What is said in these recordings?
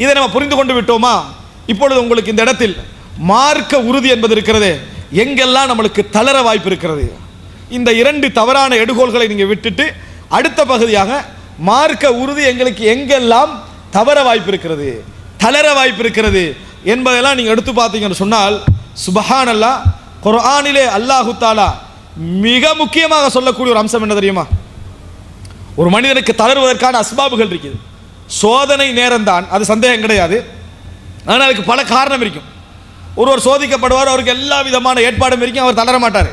இதை நம்ம புரிந்து கொண்டு விட்டோமா? இப்பொழுது உங்களுக்கு இந்த இடத்தில் மார்க்க உறுதி என்பது இருக்கிறது, எங்கெல்லாம் நம்மளுக்கு தளர வாய்ப்பு இருக்கிறது. இந்த 2 தவறான எடுகோள்களை நீங்கள் விட்டுட்டு அடுத்த பகுதியாக மார்க்க உறுதி எங்களுக்கு எங்கெல்லாம் தவற வாய்ப்பு இருக்கிறது, தளர வாய்ப்பு இருக்கிறது என்பதெல்லாம் நீங்கள் எடுத்து பார்த்தீங்கன்னு சொன்னால், சுப்ஹானல்லாஹ், குர்ஆனிலே அல்லாஹு தஆலா மிக முக்கியமாக சொல்லக்கூடிய ஒரு அம்சம் என்ன தெரியுமா? ஒரு மனிதனுக்கு தளர்வதற்கான அஸ்பாபுகள் இருக்குது. சோதனை நேரம் தான், அது சந்தேகம் கிடையாது. ஆனால் அதுக்கு பல காரணம் இருக்கும். ஒருவர் சோதிக்கப்படுவார், அவருக்கு எல்லா விதமான ஏற்பாடும் இருக்கும், அவர் தளர மாட்டார்.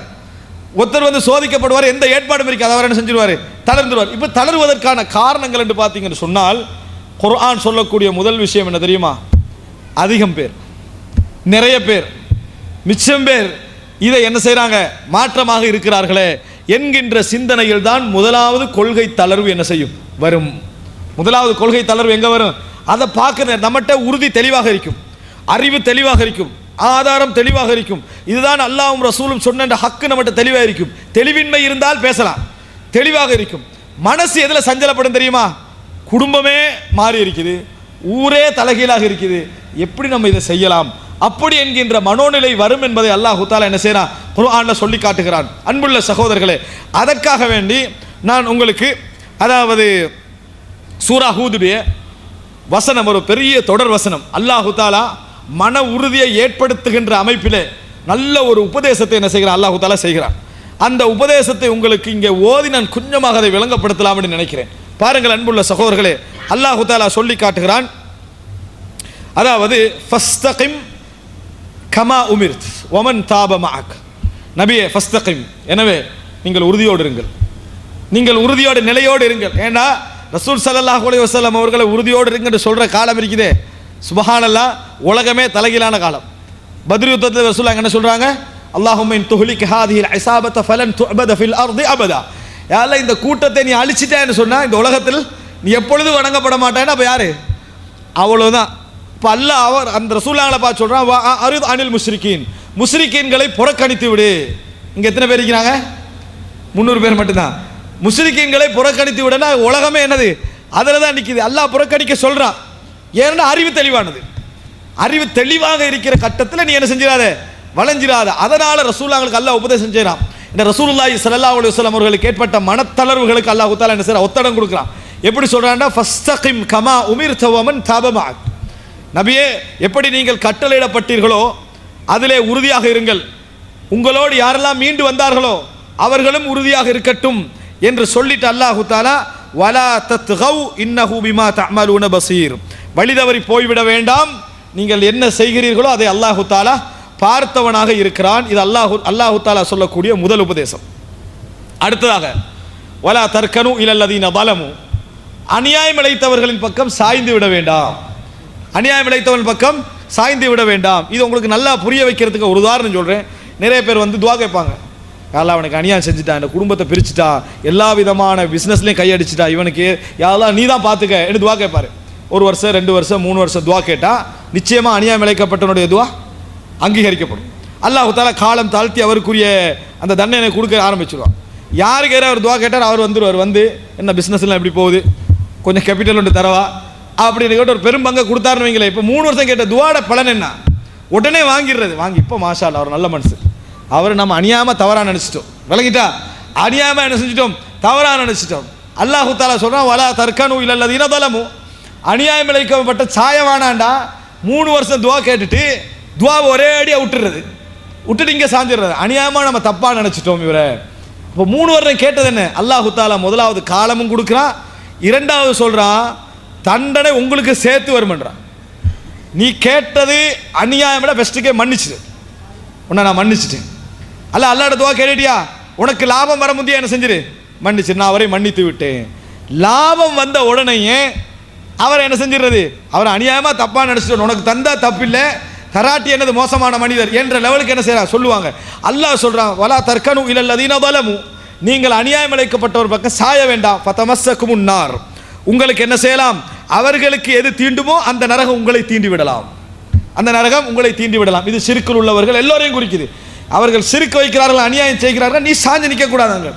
ஒருத்தர் வந்து சோதிக்கப்படுவார், எந்த ஏற்பாடும் இருக்காது, அவர் என்ன செஞ்சிருவார்? தளர்ந்துருவார். இப்போ தளர்வதற்கான காரணங்கள் என்று பார்த்தீங்கன்னு சொன்னால், குர்ஆன் சொல்லக்கூடிய முதல் விஷயம் என்ன தெரியுமா? அதிகம் பேர், நிறைய பேர், மிச்சம் பேர் இதை என்ன செய்கிறாங்க? மாற்றமாக இருக்கிறார்களே என்கின்ற சிந்தனையில் தான் முதலாவது கொள்கை தளர்வு என்ன செய்யும்? வரும். முதலாவது கொள்கை தளர்வு எங்கே வரும்? அதை பார்க்க நம்மகிட்ட உறுதி தெளிவாக இருக்கும், அறிவு தெளிவாக இருக்கும், ஆதாரம் தெளிவாக இருக்கும். இதுதான் அல்லாஹ்வும் ரசூலும் சொன்ன ஹக்கு நம்மகிட்ட தெளிவாக இருக்கும். தெளிவின்மை இருந்தால் பேசலாம், தெளிவாக இருக்கும். மனசு எதில் சஞ்சலப்படும் தெரியுமா? குடும்பமே மாறி இருக்குது, ஊரே தலைகீழாக இருக்குது, எப்படி நம்ம இதை செய்யலாம் அப்படி என்கின்ற மனோநிலை வரும் என்பதை அல்லாஹ் தஆலா என்ன செய்யறான்? குர்ஆன்ல சொல்லி காட்டுகிறான். அன்புள்ள சகோதரர்களே, அதற்காக வேண்டி நான் உங்களுக்கு அதாவது சூரா ஹூதுடைய வசனம், ஒரு பெரிய தொடர் வசனம், அல்லாஹ் தஆலா மன உறுதியை ஏற்படுத்துகின்ற அமைப்பிலே நல்ல ஒரு உபதேசத்தை என்ன செய்கிறான்? அல்லாஹ் தஆலா செய்கிறான். அந்த உபதேசத்தை உங்களுக்கு இங்கே ஓதி நான் கொஞ்சமாக அதை விளங்கப்படுத்தலாம் என்று நினைக்கிறேன். பாருங்கள் அன்புள்ள சகோதரர்களே, அல்லாஹ் தஆலா சொல்லி காட்டுகிறான், அதாவது ஃபஸ்தகிம் கமா உமிர்த் வமன் தாப மஅக். நபியே ஃபஸ்தகிம், எனவே நீங்கள் உறுதியோடு இருங்கள், நீங்கள் உறுதியோடு நிலையோடு இருங்கள். ஏன்னா ரசூல் ஸல்லல்லாஹு அலைஹி வஸல்லம் அவர்களை உறுதியோடு இருங்கன்னு சொல்ற காலம் இருக்குதே, சுப்ஹானல்லாஹ், உலகமே தலைகீழான காலம். பத்ர் யுத்தத்தில் ரசூல் என்ன சொல்றாங்க? அல்லாஹும்ம இன் துஹ்லிக் ஹாதிஹில் இஸாபத ஃபலன் துஅபத ஃபில் அர்தி அபதா. யா அல்லாஹ், இந்த கூட்டத்தை நீ அழிச்சிட்டேன்னு சொன்னா இந்த உலகத்தில் நீ எப்பொழுதும் வணங்கப்பட மாட்டேன்னா அப்ப யாரு? அவ்வளவுதான். இப்போ அல்லாஹ் அவர் அந்த ரசூலுல்லாஹ்வை பார்த்து சொல்றான், அரித் அனில் முஷ்ரிகீன், முஷ்ரிகீன்களை புறக்கணித்து விடு. இங்க எத்தனை பேர் இருக்கிறாங்க? 300 பேர் மட்டும்தான். முஷ்ரிகீன்களை புறக்கணித்து விடனா உலகமே என்னது? அதில் தான் நிற்கிது. அல்லாஹ் புறக்கணிக்க சொல்றான். ஏன்னா அறிவு தெளிவானது, அறிவு தெளிவாக இருக்கிற கட்டத்தில் நீ என்ன செஞ்சிடாத? வளைஞ்சிடாத. அதனால ரசூலுல்லாஹ்வுக்கு அல்லாஹ் உபதேசம் செய்கிறான். இந்த ரசூலுல்லாஹி ஸல்லல்லாஹு அலைஹி வஸல்லம் அவர்களுக்கு ஏற்பட்ட மனத்தளர்வுகளுக்கு அல்லாஹ் தஆலா என்ன செய்றான்? ஒத்தடம் கொடுக்குறான். எப்படி சொல்றான்னா, ஃபஸ்தகிம் கமா உமிர்த வமன் தாப மஅக். நபியே, எப்படி நீங்கள் கட்டளையிடப்பட்டீர்களோ அதிலே உறுதியாக இருங்கள், உங்களோடு யாரெல்லாம் மீண்டு வந்தார்களோ அவர்களும் உறுதியாக இருக்கட்டும் என்று சொல்லிட்டு அல்லாஹ் தஆலா வலா தத்கவ் இன்னஹு பிமா தஅமலூன பஸீர், வழிதவறி போய்விட வேண்டாம், நீங்கள் என்ன செய்கிறீர்களோ அதை அல்லாஹ் தஆலா பார்த்தவனாக இருக்கிறான். இது அல்லாஹ் தஆலா சொல்லக்கூடிய முதல் உபதேசம். அடுத்ததாக வலா தர்கனு இலல்லதீன ஸலமு, அநியாயம் இழைத்தவர்களின் பக்கம் சாய்ந்து விட வேண்டாம், அநியாயம் இழைத்தவர்கள் பக்கம் சாய்ந்து விட வேண்டாம். இது உங்களுக்கு நல்லா புரிய வைக்கிறதுக்கு ஒரு உதாரணம் சொல்கிறேன். நிறைய பேர் வந்து துவா கேட்பாங்க, யாரெல்லாம் அவனுக்கு அநியாயம் செஞ்சுட்டான், இந்த குடும்பத்தை பிரிச்சுட்டா, எல்லா விதமான பிஸ்னஸ்லையும் கையடிச்சுட்டா, இவனுக்கு யாரெல்லாம் நீ தான் பார்த்துக்க என்று துவா கேட்பார். 1 வருஷம் 2 வருஷம் 3 வருஷம் துவா கேட்டால் நிச்சயமாக அநியாயம் இழைக்கப்பட்டவனுடைய துவா அங்கீகரிக்கப்படும். அல்லாஹ் தஆலா காலம் தாழ்த்தி அவருக்குரிய அந்த தண்டனை கொடுக்க ஆரம்பிச்சிடுவான். யாருக்கு அவர் துவா கேட்டார் அவர் வந்துடுவார். வந்து என்ன பிஸ்னஸ்லாம் எப்படி போகுது, கொஞ்சம் கேபிட்டல் ஒன்று தரவா அப்படின்னு கேட்டு ஒரு பெரும் பங்கை கொடுத்தாருன்னு வைங்களேன். இப்போ 3 வருஷம் கேட்ட துவாட பலன் என்ன? உடனே வாங்கிடுறது. வாங்கி இப்போ மாஷா அல்லாஹ், அவர் நல்ல மனசு, அவர் நம்ம அநியாயமாக தவறாக நினச்சிட்டோம், விளங்கிட்டா? அநியாயமாக என்ன செஞ்சிட்டோம்? தவறாக நினச்சிட்டோம். அல்லாஹ் தஆலா சொல்கிறான், வலா தர்கனு இலல்லதீன ஸலமு, அநியாயம் இழைக்கப்பட்ட சாயவானாண்டா 3 வருஷம் துவா கேட்டுட்டு துவாவை ஒரே அடியாக விட்டுட்டு இங்கே சாஞ்சிடுறது. அநியாயமாக நம்ம தப்பாக நினச்சிட்டோம் இவரை. இப்போ 3 வருடம் கேட்டது என்ன? அல்லாஹ் தஆலா முதலாவது காலமும் கொடுக்குறான், இரண்டாவது சொல்கிறான் தண்டனை உங்களுக்கு சேர்த்து வருமன்றான். நீ கேட்டது அநியாயம் விட பெஸ்ட்டுக்கே மன்னிச்சுது, உன்னை நான் மன்னிச்சிட்டேன். அல்லாட துவா கேட்டியா, உனக்கு லாபம் வர முந்தைய என்ன செஞ்சிரு? மன்னிச்சு, நான் அவரை மன்னித்து விட்டேன். லாபம் வந்த உடனேயே அவரை என்ன செஞ்சிடுறது? அவரை அநியாயமாக தப்பாக நினச்சிட்டு, உனக்கு தந்தா தப்பில்லை, கராட்டி என்னது மோசமான மனிதர் என்ற லெவலுக்கு என்ன செய்யறா சொல்லுவாங்க. அல்லாஹ் சொல்றான், வலா தர்கனு இலல்லதீன ஸலமு, நீங்கள் அநியாயம் இழைக்கப்பட்டவர் பக்கம் சாய வேண்டாம், ஃபதமஸ்ஸகுமுன் நார், உங்களுக்கு என்ன செய்யலாம்? அவர்களுக்கு எது தீண்டுமோ அந்த நரகம் உங்களை தீண்டி விடலாம், அந்த நரகம் உங்களை தீண்டி விடலாம். இது ஷிர்கில் உள்ளவர்கள் எல்லோரையும் குறிக்குது. அவர்கள் ஷிர்க் வைக்கிறார்கள், அநியாயம் செய்கிறார்கள், நீ சாஞ்சு நிற்க கூடாதாங்க,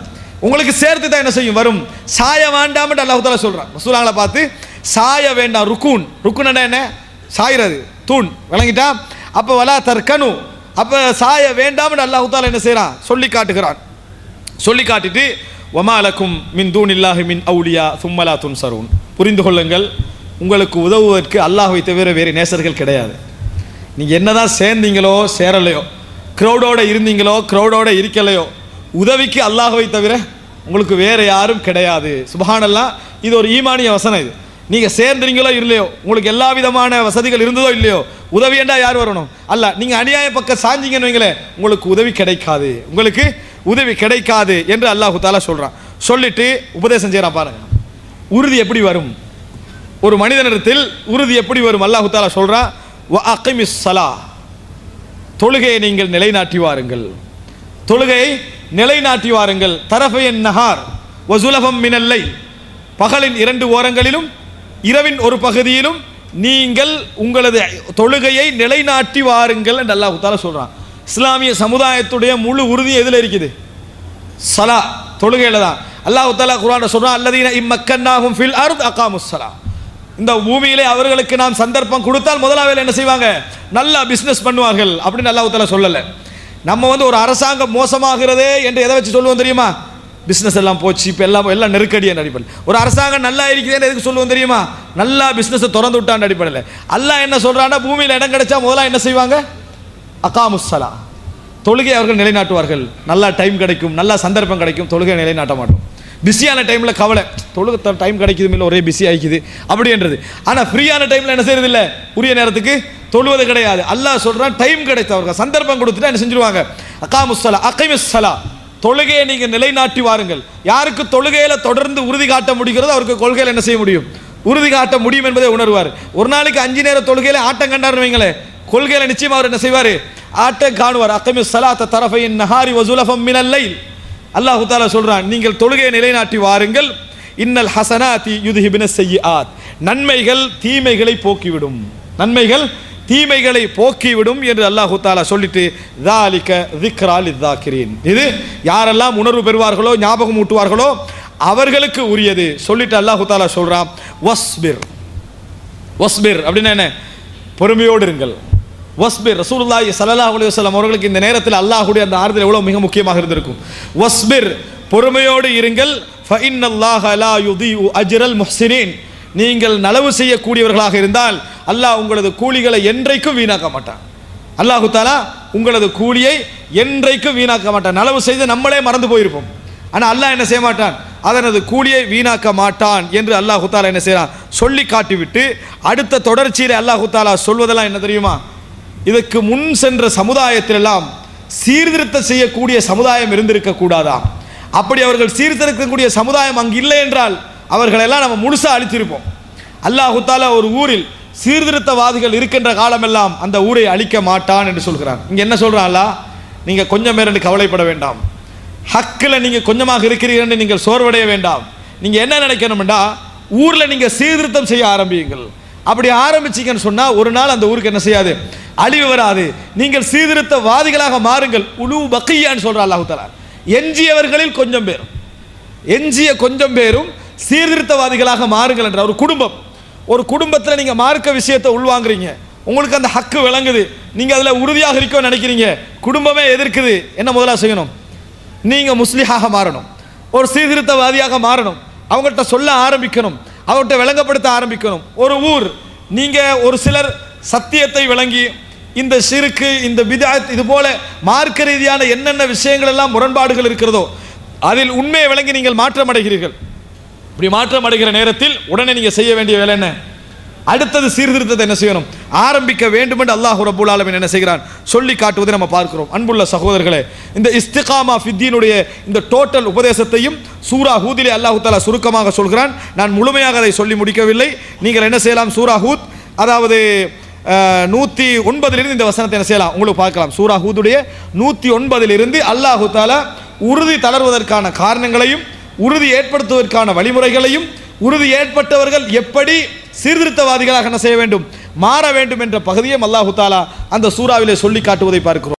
உங்களுக்கு சேர்த்து தான் என்ன செய்யும்? வரும். சாய வேண்டாம் என்று அல்லாஹ் தஆலா சொல்றான். ரசூலுல்லாஹ்வை பார்த்து சாய வேண்டாம். ருக்குன் என்ன? சாயிறது, தூண், விளங்கிட்டா? அப்போ வலா தர்கனு, அப்போ சாய வேண்டாம்னு அல்லாஹ் தஆலா என்ன செய்கிறான்? சொல்லி காட்டுகிறான். சொல்லி காட்டிட்டு வமாலக்கும் மின் தூனில்லாஹி மின் அவுலியா சும்ம லா துன்சரூன், புரிந்து கொள்ளுங்கள், உங்களுக்கு உதவுவதற்கு அல்லாஹ்வை தவிர வேறு நேசர்கள் கிடையாது. நீங்கள் என்னதான் சேர்ந்தீங்களோ சேரலையோ, க்ரௌடோட இருந்தீங்களோ க்ரௌடோட இருக்கலையோ, உதவிக்கு அல்லாஹ்வை தவிர உங்களுக்கு வேறு யாரும் கிடையாது. சுப்ஹானல்லாஹ், இது ஒரு ஈமானிய வசனம். இது நீங்கள் சேர்ந்துறீங்களோ இல்லையோ, உங்களுக்கு எல்லா விதமான வசதிகள் இருந்ததோ இல்லையோ, உதவி என்றா யார் வரணும்? அல்லாஹ். நீங்கள் அநியாய பக்கம் சாஞ்சிங்கன்னு வைங்களேன், உங்களுக்கு உதவி கிடைக்காது, உங்களுக்கு உதவி கிடைக்காது என்று அல்லாஹ் தஆலா சொல்கிறான். சொல்லிட்டு உபதேசம் செய்கிறான். பாருங்க, உறுதி எப்படி வரும் ஒரு மனிதனிடத்தில், உறுதி எப்படி வரும்? அல்லாஹ் தஆலா சொல்கிறான், வ அகிமிஸ் ஸலா, தொழுகையை நீங்கள் நிலைநாட்டி வாருங்கள், தொழுகையை நிலைநாட்டி வாருங்கள். தரஃபைன் நஹார் வ ஸுலஃபம் மினல் லைல், பகலின் 2 ஓரங்களிலும் இரவின் ஒரு பகுதியிலும் நீங்கள் உங்களது தொழுகையை நிலைநாட்டி வாருங்கள் என்று அல்லாஹ் தஆலா சொல்றான். இஸ்லாமிய சமுதாயத்துடைய முழு உறுதி எதில் இருக்குது? ஸலா, தொழுகையில தான். அல்லாஹ் தஆலா குர்ஆன்ல சொல்றான், அல்லதீன இம்மக்கன்னாஹும் ஃபில் அர்த் அகாமுஸ் ஸலா, இந்த பூமியிலே அவர்களுக்கு நாம் சந்தர்ப்பம் கொடுத்தால் முதலாவது என்ன செய்வாங்க? நல்லா பிஸ்னஸ் பண்ணுவார்கள் அப்படின்னு அல்லாஹ் தஆலா சொல்லலை. நம்ம ஒரு அரசாங்கம் மோசமாகிறதே என்று எதை வச்சு சொல்லுவோம் தெரியுமா? பிஸ்னஸ் எல்லாம் போச்சு, இப்போ எல்லாம் நெருக்கடி என்ற அடிப்படையில். ஒரு அரசாங்கம் நல்லா இருக்குதுன்னு எதுக்கு சொல்லுவோம் தெரியுமா? நல்லா பிஸ்னஸை திறந்து விட்டான் அடிப்படையில். அல்லாஹ் என்ன சொல்றான்னா, பூமியில் இடம் கிடைச்சா முதல்ல என்ன செய்வாங்க? அகாமுஸ் ஸலா, தொழுகை அவர்கள் நிலைநாட்டுவார்கள். நல்லா டைம் கிடைக்கும், நல்லா சந்தர்ப்பம் கிடைக்கும், தொழுகை நிலைநாட்ட மாட்டோம். பிஸியான டைமில் கவலை, தொழுகை டைம் கிடைக்குது இல்லை, ஒரே பிஸி ஆகிக்குது அப்படின்றது. ஆனால் ஃப்ரீயான டைமில் என்ன செய்யறது இல்லை, உரிய நேரத்துக்கு தொழுவது கிடையாது. அல்லாஹ் சொல்றான், டைம் கிடைத்தவர்கள் சந்தர்ப்பம் கொடுத்துட்டு என்ன செஞ்சிருவாங்க? அகாமுஸ் ஸலா, அகிமிஸ் ஸலா, தொழுகையை நீங்கள் நிலைநாட்டி வாருங்கள். யாருக்கு தொழுகையில தொடர்ந்து உறுதி காட்ட முடிகிறதோ அவருக்கு கொள்கையில் என்ன செய்ய முடியும்? உறுதி காட்ட முடியும் என்பதை உணர்வார். ஒரு நாளைக்கு 5 நேர தொழுகையில ஆட்டம் கண்டாருன்னு வைங்களேன், கொள்கையில நிச்சயமா அவர் என்ன செய்வார்? ஆட்டம் காணுவார். அகிமிஸ் ஸலாத்த தரஃபைன் நஹாரி வ ஸுலஃபம் மினல் லைல், அல்லாஹ் தஆலா சொல்றான், நீங்கள் தொழுகையை நிலைநாட்டி வாருங்கள். இன்னல் ஹஸனாத்தி யுத்ஹிபுன ஸய்யிஆத், நன்மைகள் தீமைகளை போக்கிவிடும், நன்மைகள் தீமைகளை போக்கிவிடும் என்று அல்லாஹ் தஆலா சொல்லிட்டு, ذَلِكَ ذِكْرَى لِلذَّاكِرِينَ, இது யாரெல்லாம் உணர்வு பெறுவார்களோ ஞாபகம் ஊட்டுவார்களோ அவர்களுக்கு உரியது. சொல்லிட்டு அல்லாஹ் தஆலா சொல்றான், வஸ்பிர், வஸ்பிர் அப்படின்னா என்ன? பொறுமையோடு இருங்கள். வஸ்பிர், ரசூலுல்லாஹி ஸல்லல்லாஹு அலைஹி வஸல்லம் அவர்களுக்கு இந்த நேரத்தில் அல்லாஹ்வுடைய அந்த ஆறுதல் எவ்வளவு மிக முக்கியமாக இருந்திருக்கும். வஸ்பிர், பொறுமையோடு இருங்கள். ஃபஇன்னல்லாஹ லா யுதீஉ அஜ்ரல் முஹ்ஸினீன், நீங்கள் நலவு செய்யக்கூடியவர்களாக இருந்தால் அல்லாஹ் உங்களது கூலிகளை என்றைக்கும் வீணாக்க மாட்டான். அல்லாஹு தஆலா உங்களது கூலியை என்றைக்கும் வீணாக்க மாட்டான். நலவு செய்து நம்மளே மறந்து போயிருப்போம், ஆனால் அல்லாஹ் என்ன செய்ய மாட்டான்? அதனது கூலியை வீணாக்க மாட்டான் என்று அல்லாஹு தஆலா என்ன செய்யறான்? சொல்லி காட்டிவிட்டு அடுத்த தொடர்ச்சியில் அல்லாஹு தஆலா சொல்வதெல்லாம் என்ன தெரியுமா? இதற்கு முன் சென்ற சமுதாயத்திலெல்லாம் சீர்திருத்தம் செய்யக்கூடிய சமுதாயம் இருந்திருக்க கூடாதா? அப்படி அவர்கள் சீர்திருத்தக்கூடிய சமுதாயம் அங்கு இல்லை என்றால் அவர்களெல்லாம் நம்ம முழுசா அழித்திருப்போம். அல்லாஹு தஆலா ஒரு ஊரில் சீர்திருத்தவாதிகள் இருக்கின்ற காலமெல்லாம் அந்த ஊரை அழிக்க மாட்டான் என்று சொல்கிறான். இங்க என்ன சொல்றான் அல்லாஹ்? நீங்க கொஞ்சம் பேர் கவலைப்பட வேண்டாம், ஹக்கில் நீங்க கொஞ்சமாக இருக்கிறீர்கள், நீங்கள் சோர்வடைய வேண்டாம். நீங்க என்ன நினைக்கணும்டா, ஊர்ல நீங்க சீர்திருத்தம் செய்ய ஆரம்பியுங்கள். அப்படி ஆரம்பிச்சீங்கன்னு சொன்னா ஒரு நாள் அந்த ஊருக்கு என்ன செய்யாது? அழிவு வராது. நீங்கள் சீர்திருத்தவாதிகளாக மாறுங்கள். உலு பக்கியான்னு சொல்ற அல்லாஹ் தஆலா. எஞ்சியவர்களில் கொஞ்சம் பேர், எஞ்சிய கொஞ்சம் பேரும் சீர்திருத்தவாதிகளாக மாறுங்கள் என்ற ஒரு குடும்பத்தில் நீங்க மார்க்க விஷயத்தை உள்வாங்குறீங்க, உங்களுக்கு அந்த ஹக்கு விளங்குது, நீங்க அதுல உறுதியாக இருக்க நினைக்கிறீங்க, குடும்பமே எதிர்க்குது, என்ன முதலா செய்யணும்? நீங்க முஸ்லிஹாக மாறணும், ஒரு சீர்திருத்தவாதியாக மாறணும், அவங்கள்ட்ட சொல்ல ஆரம்பிக்கணும், அவர்கிட்ட விளங்கப்படுத்த ஆரம்பிக்கணும். ஒரு ஊர் நீங்க ஒரு சிலர் சத்தியத்தை விளங்கி இந்த ஷிர்க், இந்த பித்அத், இது போல மார்க்க ரீதியான என்னென்ன விஷயங்கள் எல்லாம் முரண்பாடுகள் இருக்கிறதோ அதில் உண்மையை விளங்கி நீங்கள் மாற்றம் அடைகிறீர்கள். இப்படி மாற்றம் அடைகிற நேரத்தில் உடனே நீங்க செய்ய வேண்டிய வேலை என்ன? அடுத்தது சீர்திருத்தத்தை என்ன செய்யணும்? ஆரம்பிக்க வேண்டும் என்று அல்லாஹ் ரப்பல் ஆலமீன் என்ன செய்கிறான்? சொல்லி காட்டுவதை நம்ம பார்க்கிறோம். அன்புள்ள சகோதரர்களே, இந்த இஸ்திகாமா ஃபித்தீனுடைய இந்த டோட்டல் உபதேசத்தையும் சூரா ஹூதிலே அல்லாஹ் தஆலா சுருக்கமாக சொல்கிறான். நான் முழுமையாக அதை சொல்லி முடிக்கவில்லை. நீங்கள் என்ன செய்யலாம்? சூரா ஹூத் அதாவது 109 இந்த வசனத்தை என்ன செய்யலாம்? உங்களுக்கு பார்க்கலாம். சூரா ஹூதுடைய 109 அல்லாஹ் தஆலா உறுதி தளர்வதற்கான காரணங்களையும் உறுதி ஏற்படுத்துவதற்கான வழிமுறைகளையும் உறுதி ஏற்பட்டவர்கள் எப்படி சீர்திருத்தவாதிகளாக என்ன செய்ய வேண்டும்? மாற வேண்டும் என்ற பகுதியை அல்லாஹ் தஆலா அந்த சூறாவிலே சொல்லி காட்டுவதை பார்க்கிறோம்.